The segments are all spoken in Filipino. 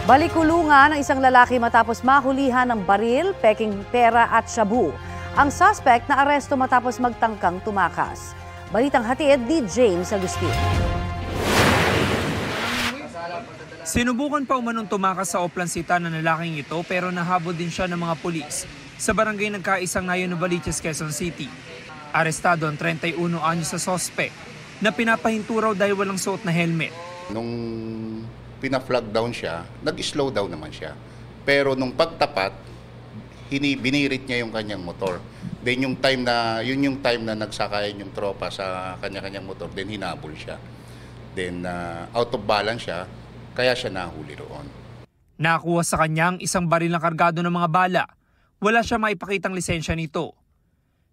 Balikulungan ng isang lalaki matapos mahulihan ng baril, peking pera at shabu. Ang suspect na aresto matapos magtangkang tumakas. Balitang hatid ni James Agustin. Sinubukan pa umanong tumakas sa Oplancita ng lalaking ito pero nahabol din siya ng mga pulis sa barangay Nagkaisang Nayon, Novaliches, Quezon City. Arestado ang 31 anyos sa suspect na pinapahinto raw dahil walang suot na helmet. Nung pina-flag down siya, nag-slow down naman siya. Pero nung pagtapat, binirit niya yung kanyang motor. Then yun yung time na nagsakayan yung tropa sa kanya-kanyang motor, then hinabol siya. Then out of balance siya, kaya siya nahuli roon. Nakuha sa kanyang isang baril na kargado ng mga bala. Wala siya maipakitang lisensya nito.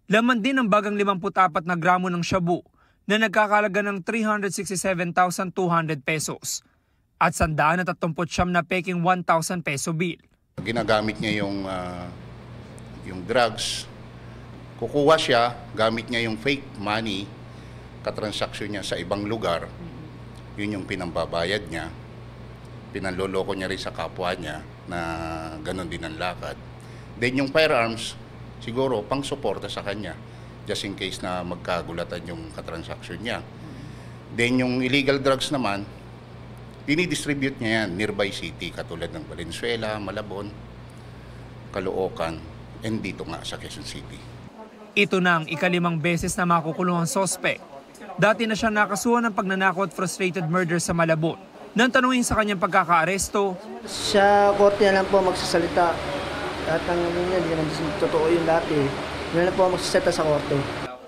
Laman din ang bagang 54 na gramo ng shabu na nagkakalaga ng 367,200 pesos. At 139 na peking 1,000 peso bill. Ginagamit niya yung drugs. Kukuha siya, gamit niya yung fake money, katransaksyon niya sa ibang lugar. Yun yung pinambabayad niya. Pinanloloko niya rin sa kapwa niya na ganon din ang lakad. Then yung firearms, siguro pang suporta sa kanya, just in case na magkagulatan yung katransaksyon niya. Then yung illegal drugs naman, dinidistribute niya yan nearby city katulad ng Valenzuela, Malabon, Caloocan, and dito nga sa Quezon City. Ito na ang ikalimang beses na makukulong ang suspect. Dati na siya nakasuhan ng pagnanakaw at frustrated murder sa Malabon. Nang tanungin sa kanyang pagkakaaresto, sa korte na lang po magsasalita. At ang hindi naman totoo yung dati. Na lang po magsasalita sa korte.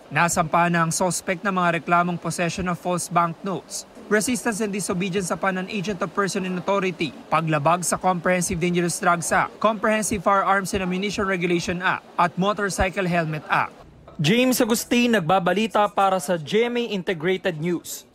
Nasampahan na ang suspect ng mga reklamong possession of false banknotes, resistance and disobedience upon an agent of person in authority, paglabag sa Comprehensive Dangerous Drugs Act, Comprehensive Firearms and Ammunition Regulation Act at Motorcycle Helmet Act. James Agustin, nagbabalita para sa GMA Integrated News.